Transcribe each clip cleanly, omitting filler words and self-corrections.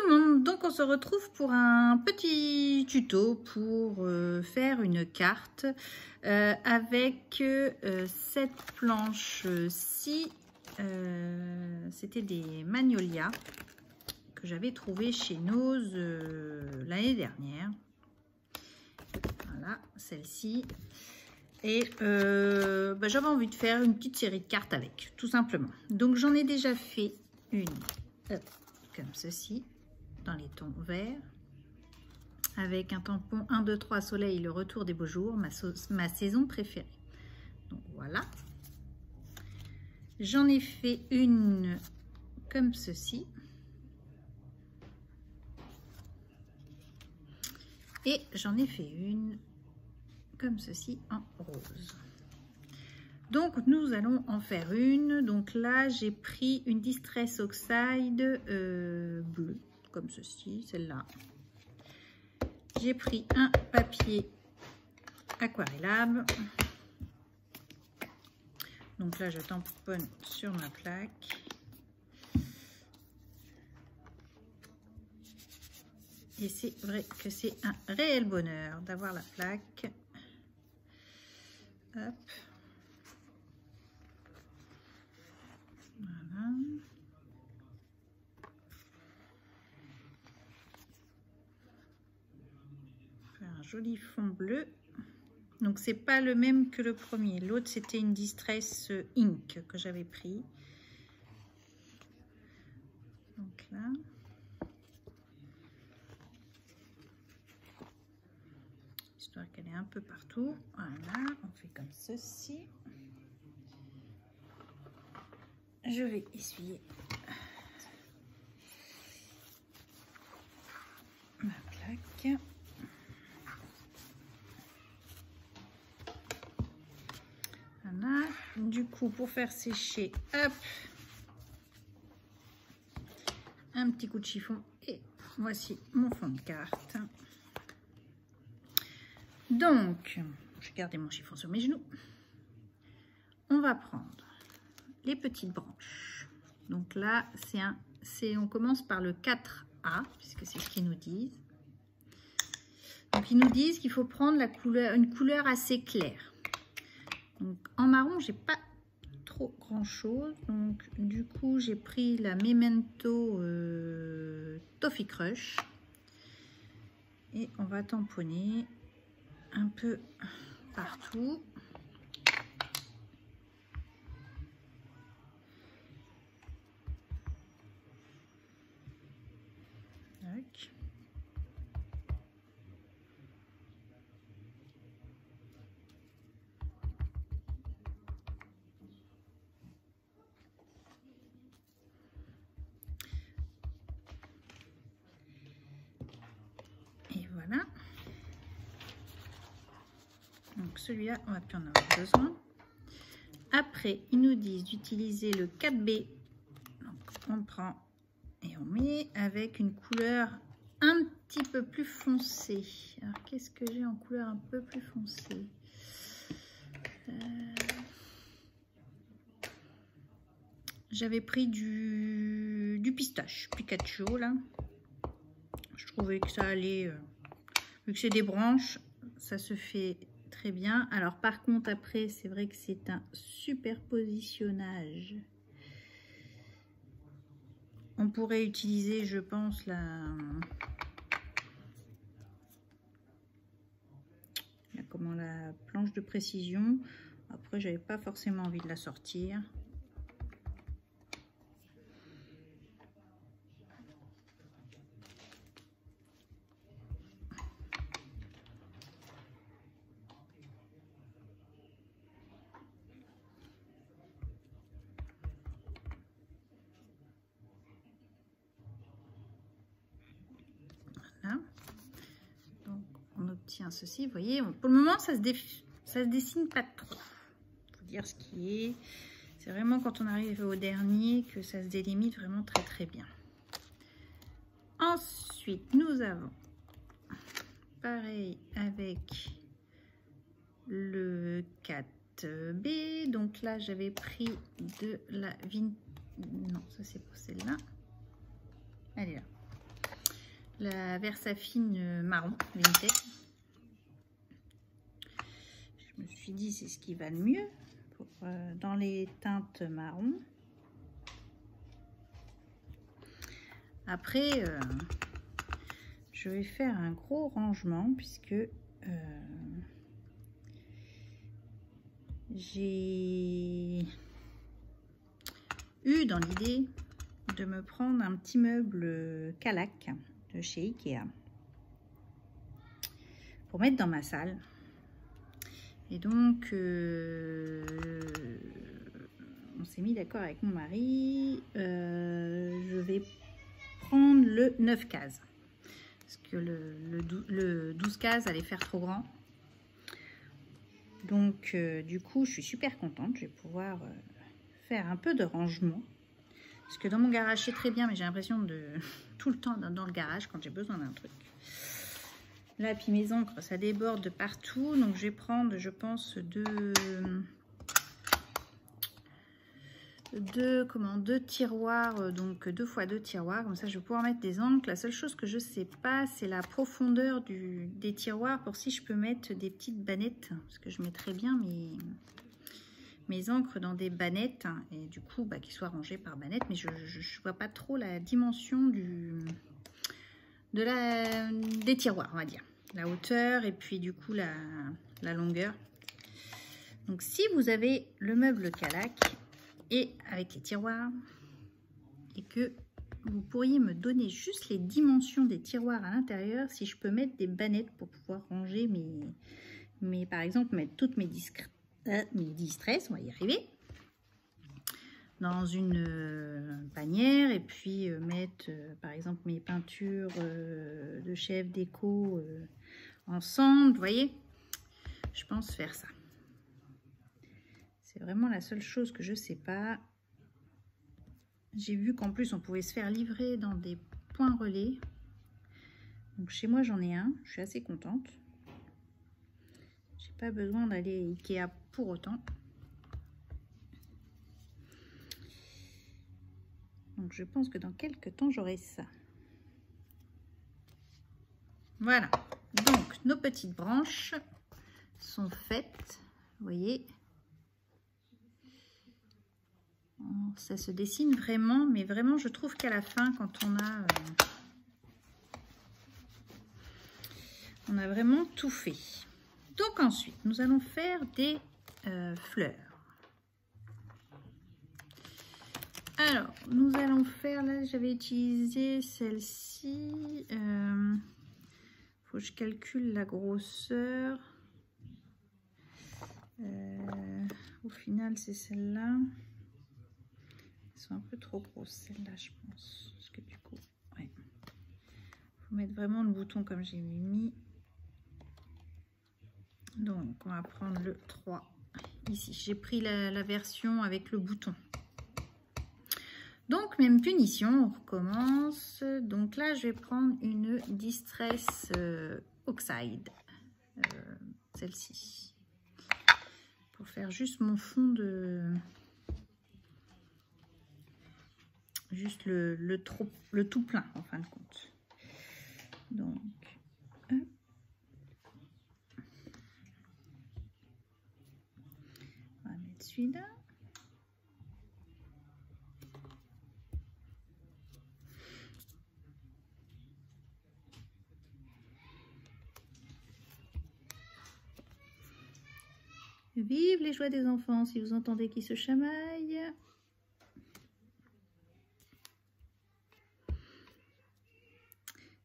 le monde, donc on se retrouve pour un petit tuto pour faire une carte avec cette planche-ci. C'était des magnolias que j'avais trouvé chez Nose l'année dernière. Voilà, celle-ci. Et j'avais envie de faire une petite série de cartes avec, tout simplement. Donc j'en ai déjà fait une comme ceci, dans les tons verts, avec un tampon 1, 2, 3 soleil, le retour des beaux jours, ma saison préférée. Donc voilà. J'en ai fait une comme ceci. Et j'en ai fait une comme ceci en rose. Donc nous allons en faire une. Donc là j'ai pris une Distress Oxide bleue comme ceci, celle-là. J'ai pris un papier aquarellable. Donc là je tamponne sur ma plaque. Et c'est vrai que c'est un réel bonheur d'avoir la plaque. Hop. Voilà. Faire un joli fond bleu. Donc c'est pas le même que le premier. L'autre c'était une Distress Ink que j'avais pris. Donc là. Histoire qu'elle est un peu partout. Voilà, on fait comme ceci. Je vais essuyer ma plaque. Voilà. Du coup, pour faire sécher, hop, un petit coup de chiffon et voici mon fond de carte. Donc, je vais garder mon chiffon sur mes genoux. On va prendre les petites branches. Donc là, on commence par le 4A, puisque c'est ce qu'ils nous disent. Donc ils nous disent qu'il faut prendre une couleur assez claire. Donc en marron, j'ai pas trop grand chose. Donc du coup, j'ai pris la Memento Toffee Crush. Et on va tamponner un peu partout. Tac. Et voilà. Donc celui-là, on va plus en avoir besoin. Après, ils nous disent d'utiliser le 4B. Donc on prend et on met avec une couleur un petit peu plus foncée. Alors qu'est-ce que j'ai en couleur un peu plus foncée? J'avais pris du pistache, Pikachu là. Je trouvais que ça allait, vu que c'est des branches, ça se fait très bien. Alors par contre après c'est vrai que c'est un superpositionnage. On pourrait utiliser, je pense, la planche de précision. Après j'avais pas forcément envie de la sortir. Donc on obtient ceci, vous voyez, pour le moment ça se dessine pas trop. Faut dire ce qui est. C'est vraiment quand on arrive au dernier que ça se délimite vraiment très très bien. Ensuite nous avons pareil avec le 4B. Donc là j'avais pris de la non, ça c'est pour celle-là. Elle est là. la Versafine marron Vinted. Je me suis dit c'est ce qui va le mieux pour, dans les teintes marron. Après, je vais faire un gros rangement puisque j'ai eu dans l'idée de me prendre un petit meuble Calac de chez Ikea pour mettre dans ma salle. Et donc, on s'est mis d'accord avec mon mari. Je vais prendre le 9 cases. Parce que le 12 cases allait faire trop grand. Donc, du coup, je suis super contente. Je vais pouvoir faire un peu de rangement. Parce que dans mon garage, c'est très bien, mais j'ai l'impression de tout le temps dans le garage quand j'ai besoin d'un truc. Là, puis mes encres, ça déborde de partout. Donc, je vais prendre, je pense, deux tiroirs. Donc, 2 x 2 tiroirs. Comme ça, je vais pouvoir mettre des encres. La seule chose que je ne sais pas, c'est la profondeur des tiroirs pour si je peux mettre des petites bannettes. Parce que je mettrais bien mes encres dans des bannettes. Et du coup, qu'ils soient rangées par bannettes. Mais je ne vois pas trop la dimension des tiroirs, on va dire. La hauteur et puis du coup la longueur. Donc si vous avez le meuble Calac et avec les tiroirs et que vous pourriez me donner juste les dimensions des tiroirs à l'intérieur, si je peux mettre des bannettes pour pouvoir ranger par exemple mettre toutes mes distress, on va y arriver, dans une panière et puis mettre par exemple mes peintures de chef déco ensemble, vous voyez, je pense faire ça. C'est vraiment la seule chose que je sais pas. J'ai vu qu'en plus on pouvait se faire livrer dans des points relais. Donc chez moi j'en ai un, je suis assez contente. J'ai pas besoin d'aller Ikea pour autant. Donc je pense que dans quelques temps j'aurai ça. Voilà, donc nos petites branches sont faites, vous voyez. Ça se dessine vraiment, mais vraiment je trouve qu'à la fin quand on a vraiment tout fait. Donc ensuite nous allons faire des fleurs. Alors, nous allons faire, là j'avais utilisé celle-ci, faut que je calcule la grosseur, au final c'est celle-là, elles sont un peu trop grosses celles-là je pense, parce que du coup, ouais, faut mettre vraiment le bouton comme j'ai mis, donc on va prendre le 3, ici j'ai pris la version avec le bouton. Donc, même punition, on recommence. Donc là, je vais prendre une Distress Oxide, celle-ci, pour faire juste mon fond de... Juste le tout plein, en fin de compte. Donc, hop. On va mettre celui-là. Vive les joies des enfants, si vous entendez qu'ils se chamaillent.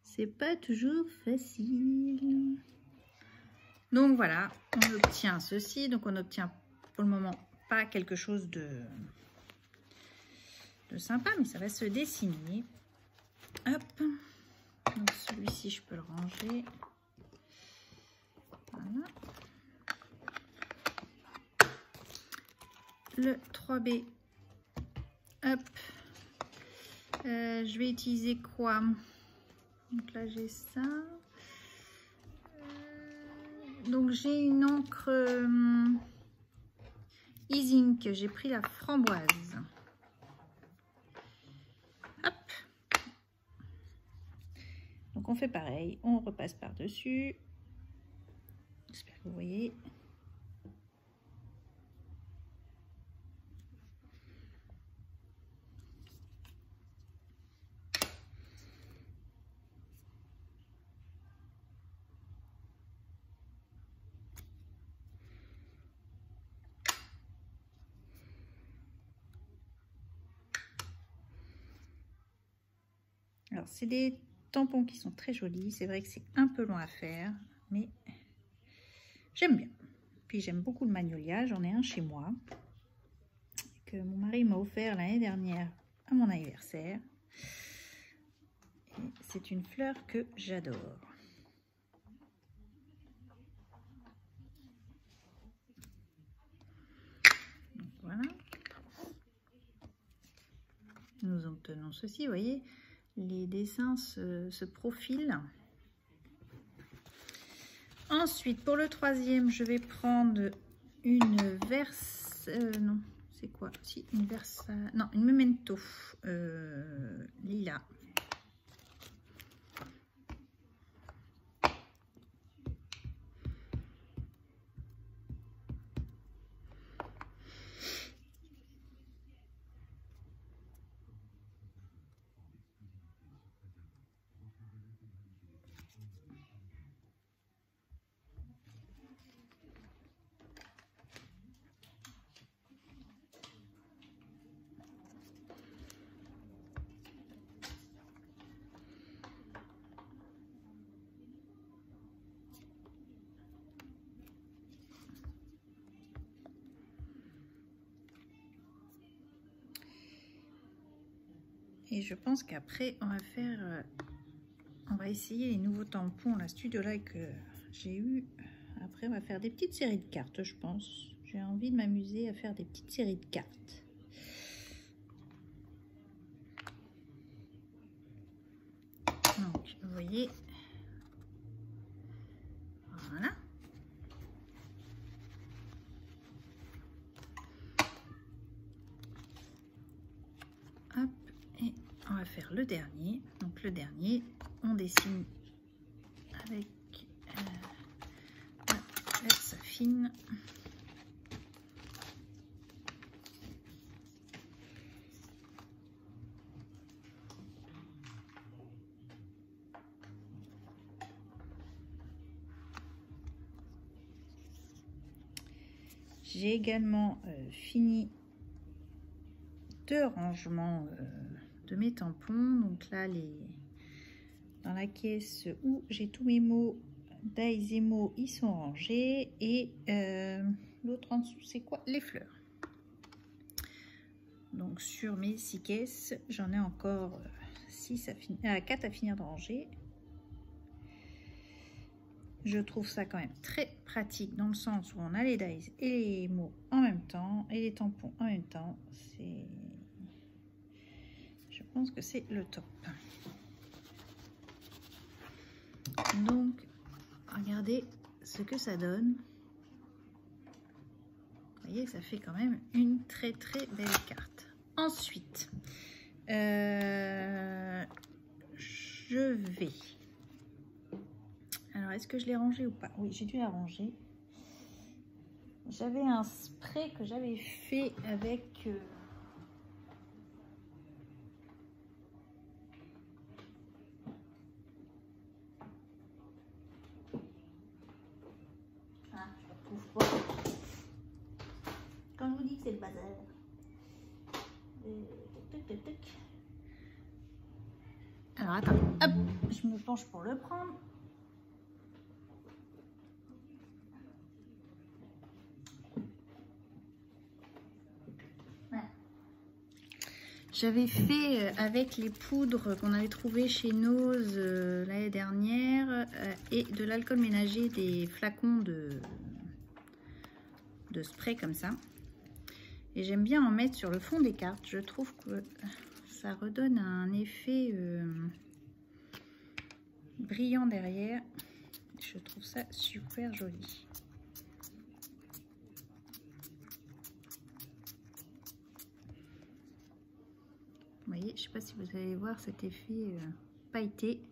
C'est pas toujours facile. Donc voilà, on obtient ceci. Donc on obtient pour le moment pas quelque chose de sympa, mais ça va se dessiner. Hop. Donc celui-ci, je peux le ranger. Voilà. Le 3B, hop, je vais utiliser quoi? Donc là j'ai ça, donc j'ai une encre E-Ink, j'ai pris la framboise, hop, Donc on fait pareil, on repasse par-dessus. J'espère que vous voyez. Alors, c'est des tampons qui sont très jolis. C'est vrai que c'est un peu long à faire, mais j'aime bien. Puis, j'aime beaucoup le magnolia. J'en ai un chez moi que mon mari m'a offert l'année dernière à mon anniversaire. C'est une fleur que j'adore. Voilà. Nous obtenons ceci, vous voyez, les dessins se profilent. Ensuite, pour le troisième, je vais prendre une non, c'est quoi? Si, une non, une Memento lilas. Et je pense qu'après, on va essayer les nouveaux tampons, la Studio Light que j'ai eu. Après, on va faire des petites séries de cartes, je pense. J'ai envie de m'amuser à faire des petites séries de cartes. Donc, vous voyez, voilà. Hop, et on va faire le dernier. Donc, le dernier, on dessine avec la Safine. J'ai également fini deux rangements de mes tampons. Donc là, dans la caisse où j'ai tous mes mots d'Aizemo, ils sont rangés. Et l'autre en dessous, c'est quoi? Les fleurs. Donc sur mes 6 caisses, j'en ai encore 4 à finir de ranger. Je trouve ça quand même très pratique dans le sens où on a les dies et les mots en même temps et les tampons en même temps. Je pense que c'est le top. Donc, regardez ce que ça donne. Vous voyez, ça fait quand même une très très belle carte. Ensuite, je vais... Alors, est-ce que je l'ai rangé ou pas? Oui, j'ai dû la ranger. J'avais un spray que j'avais fait avec... Ah, je ne retrouve pas. Quand je vous dis que c'est le bazar. Alors, attends. Hop, je me penche pour le prendre. J'avais fait avec les poudres qu'on avait trouvées chez Nose l'année dernière et de l'alcool ménager, des flacons de spray comme ça. Et j'aime bien en mettre sur le fond des cartes. Je trouve que ça redonne un effet brillant derrière. Je trouve ça super joli. Vous voyez, je ne sais pas si vous allez voir cet effet pailleté.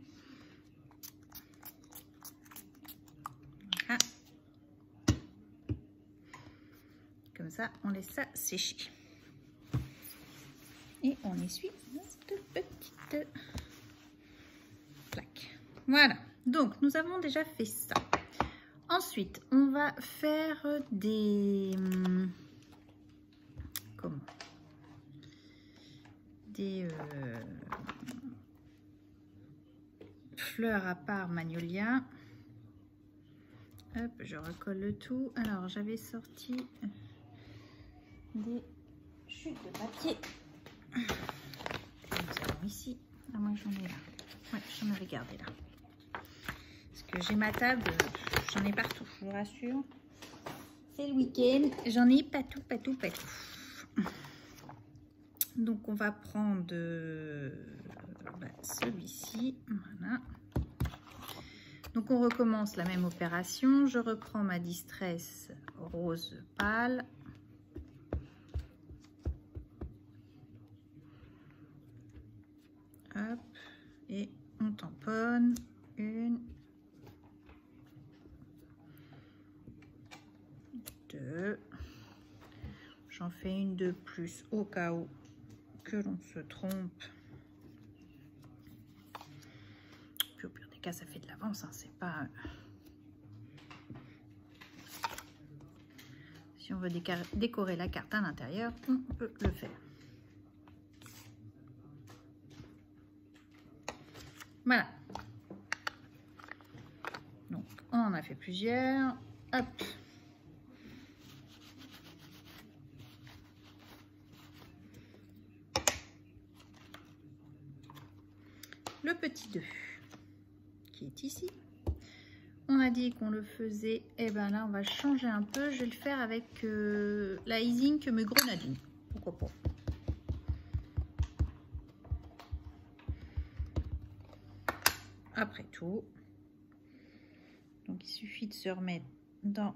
comme ça, on laisse ça sécher. Et on essuie notre petite plaque. Voilà, donc nous avons déjà fait ça. Ensuite, on va faire des... Comment? Des fleurs à part magnolia. Hop, je recolle le tout. Alors, j'avais sorti des chutes de papier. Nous avons ici. Ah, moi, j'en ai là. Ouais, j'en avais gardé là. Parce que j'ai ma table, j'en ai partout, je vous rassure. C'est le week-end, j'en ai partout. Donc, on va prendre celui-ci. Voilà. Donc on recommence la même opération. Je reprends ma Distress rose pâle. Hop, et on tamponne. 1, 2. J'en fais une de plus au cas où que l'on se trompe. Puis au pire des cas, ça fait de l'avance, hein, c'est pas... Si on veut décorer la carte à l'intérieur, on peut le faire. Voilà. Donc, on en a fait plusieurs. Hop. Le petit 2 qui est ici. On a dit qu'on le faisait, et ben là on va changer un peu. Je vais le faire avec la Easing me grenadine. Pourquoi pas. Après tout, donc il suffit de se remettre dans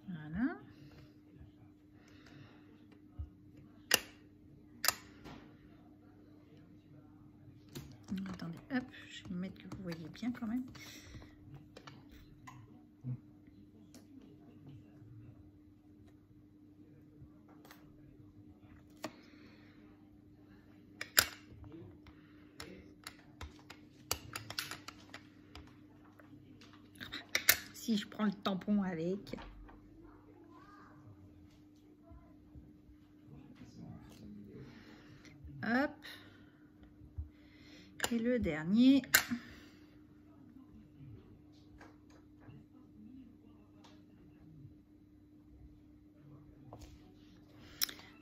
voilà. Attendez, hop, je vais me mettre que vous voyez bien quand même. Si je prends le tampon avec. Hop. Et le dernier.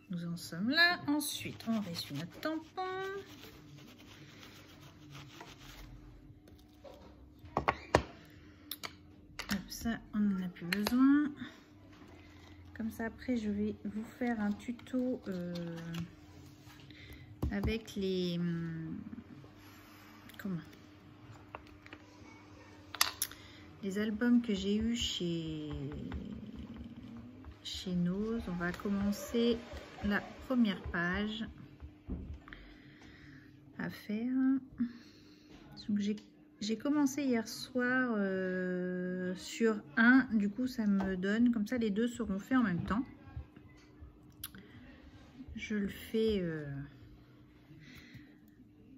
Nous en sommes là. Ensuite, on ressuie notre tampon. Hop, ça, on n'en a plus besoin. Comme ça, après, je vais vous faire un tuto avec les... Comment? Les albums que j'ai eu chez Nose. On va commencer la première page à faire. Donc j'ai commencé hier soir sur un, du coup ça me donne, comme ça les deux seront faits en même temps. Je le fais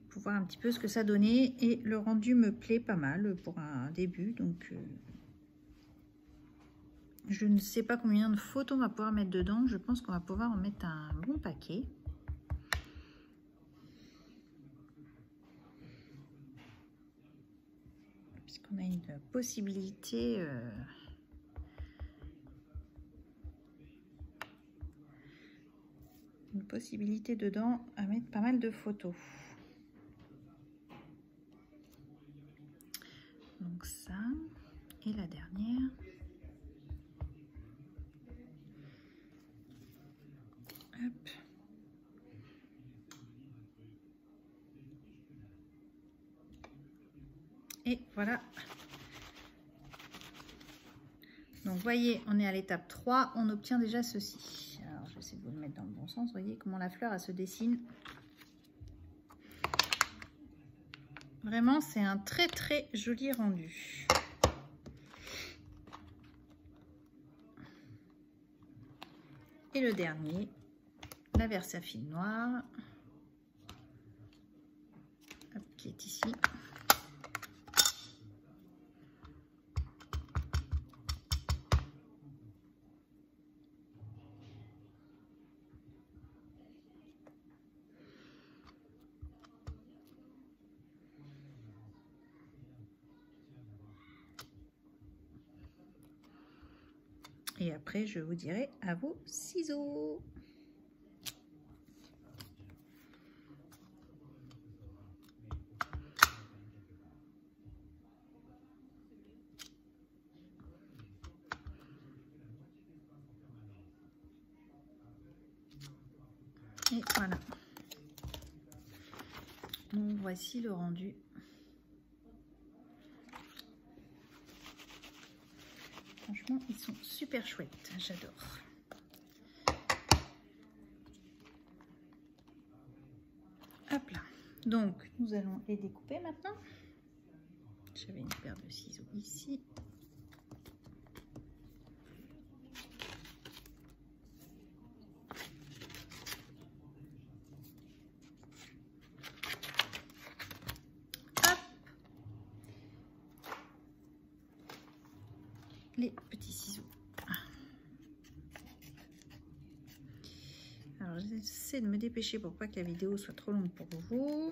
pour voir un petit peu ce que ça donnait et le rendu me plaît pas mal pour un début. Donc je ne sais pas combien de photos on va pouvoir mettre dedans. Je pense qu'on va pouvoir en mettre un bon paquet. Puisqu'on a une possibilité dedans à mettre pas mal de photos. Donc ça, et la dernière. Hop. Et voilà Donc, vous voyez, on est à l'étape 3, on obtient déjà ceci. Alors, je vais essayer de vous le mettre dans le bon sens. Vous voyez comment la fleur, elle se dessine. Vraiment, c'est un très, très joli rendu. Et le dernier, la Versafine noire, hop, qui est ici. Et après, je vous dirai à vos ciseaux. Et voilà. Donc, voici le rendu. Franchement, ils sont super chouettes. J'adore. Hop là. Donc, nous allons les découper maintenant. J'avais une paire de ciseaux ici. Hop. Les petits ciseaux. Alors, j'essaie de me dépêcher pour pas que la vidéo soit trop longue pour vous.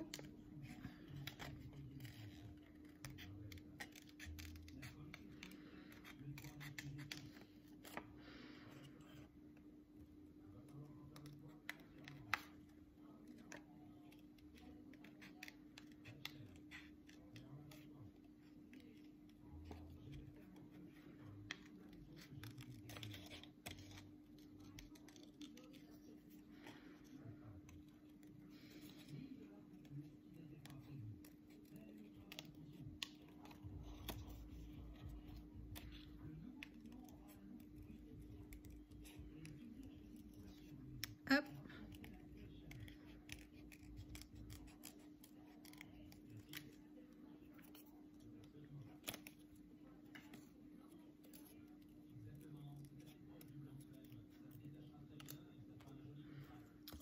Hop.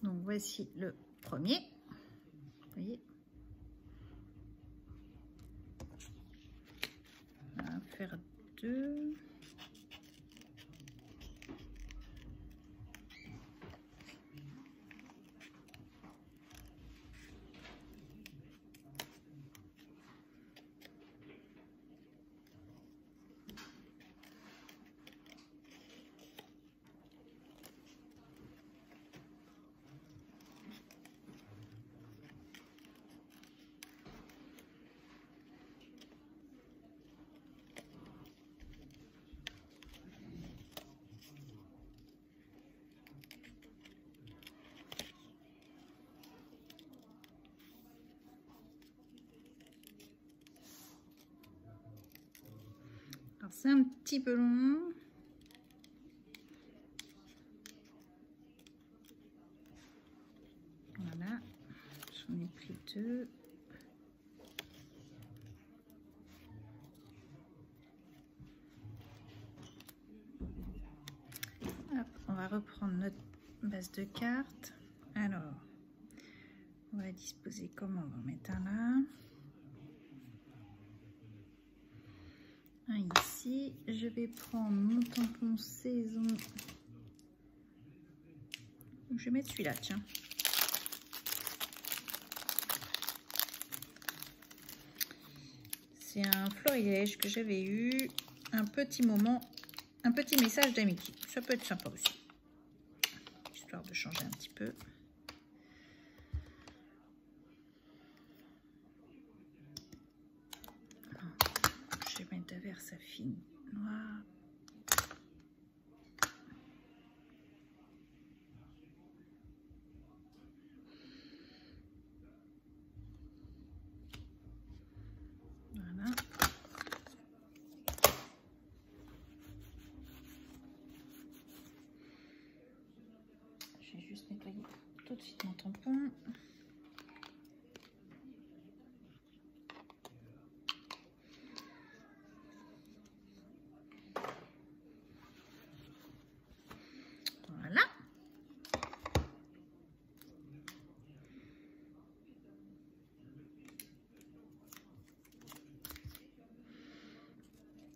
Donc voici le premier. Vous voyez. On va faire deux. Alors c'est un petit peu long. Voilà, j'en ai pris deux. Hop, on va reprendre notre base de cartes. Alors, on va disposer comment? On va en mettre un là. Un ici. Je vais prendre mon tampon saison. Je vais mettre celui-là, tiens. C'est un florilège que j'avais eu un petit moment, un petit message d'amitié. Ça peut être sympa aussi, histoire de changer un petit peu. Je vais mettre de Versafine noire. Voilà. tout de suite mon tampon. Voilà.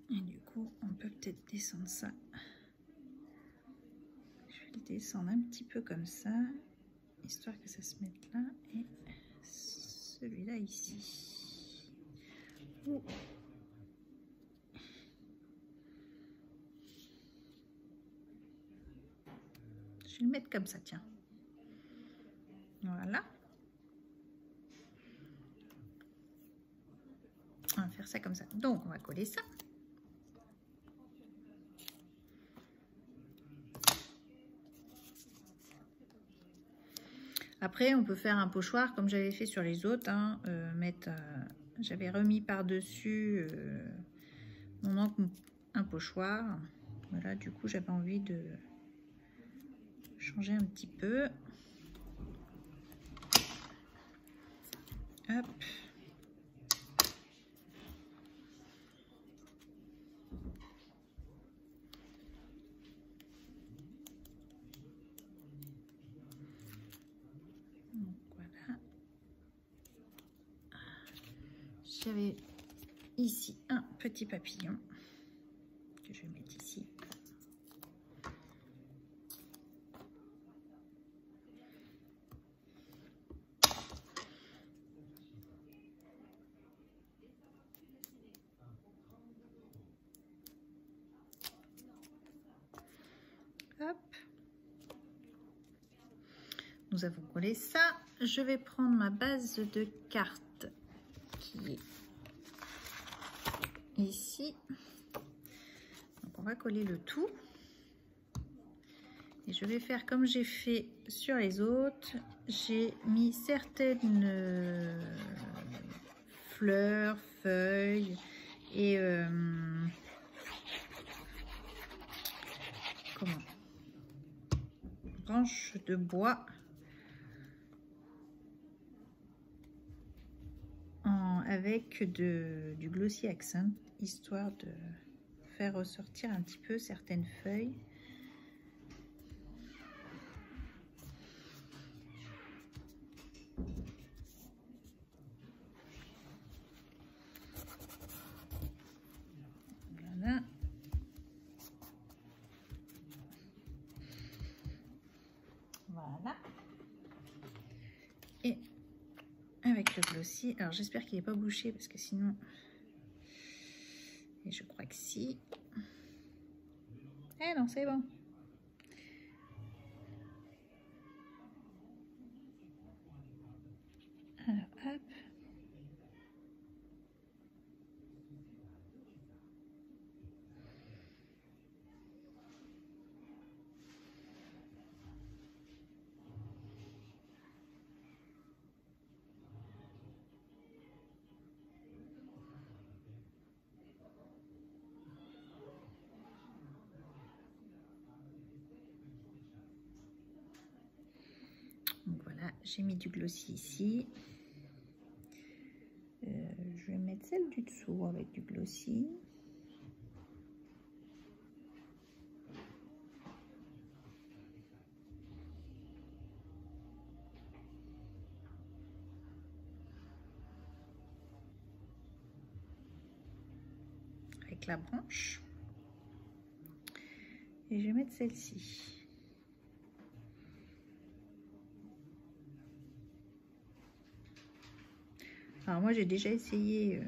Et du coup, on peut peut-être descendre ça. Je vais le descendre un petit peu comme ça, histoire que ça se mette là, et celui-là ici. Ouh. Je vais le mettre comme ça, tiens. Voilà. On va faire ça comme ça. Donc, on va coller ça. Après, on peut faire un pochoir comme j'avais fait sur les autres. Hein, j'avais remis par-dessus mon encre un pochoir. Voilà, du coup, j'avais envie de changer un petit peu. Hop. Donc, voilà. J'avais ici un petit papillon que je vais mettre ici. Hop. Nous avons collé ça. Je vais prendre ma base de cartes qui est ici. Donc on va coller le tout. Et je vais faire comme j'ai fait sur les autres. J'ai mis certaines fleurs, feuilles et branches de bois avec du glossy accent, histoire de faire ressortir un petit peu certaines feuilles. Voilà. Voilà. Et avec le glossy, alors j'espère qu'il n'est pas bouché parce que sinon, et je crois que si. Eh non, c'est bon. Alors hop. Donc voilà, j'ai mis du glossy ici. Je vais mettre celle du dessous avec du glossy. Avec la branche. Et je vais mettre celle-ci. Alors moi j'ai déjà essayé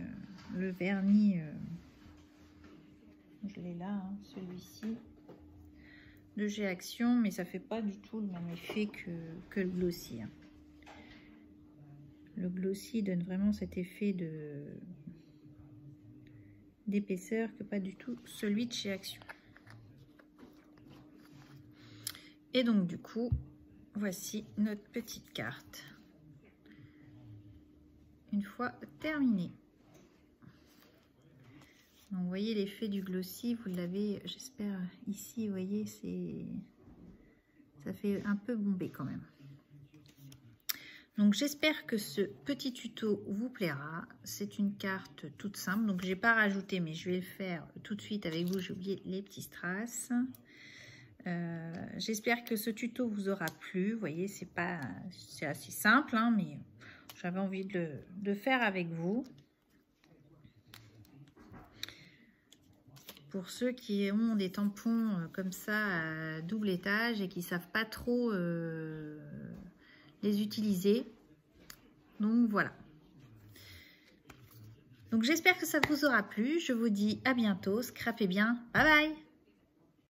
le vernis, je l'ai là, hein, celui-ci, de G Action, mais ça fait pas du tout le même effet que le glossy. Hein. Le glossy donne vraiment cet effet d'épaisseur que pas du tout celui de chez Action. Et donc du coup, voici notre petite carte. Une fois terminée. Donc vous voyez l'effet du glossy, vous l'avez, j'espère, ici, vous voyez, ça fait un peu bombé quand même. Donc j'espère que ce petit tuto vous plaira. C'est une carte toute simple, donc j'ai pas rajouté, mais je vais le faire tout de suite avec vous. J'ai oublié les petits strass. J'espère que ce tuto vous aura plu. Vous voyez, c'est assez simple, hein, mais j'avais envie de le faire avec vous. Pour ceux qui ont des tampons comme ça à double étage et qui ne savent pas trop les utiliser. Donc voilà. Donc j'espère que ça vous aura plu. Je vous dis à bientôt. Scrapez bien. Bye bye.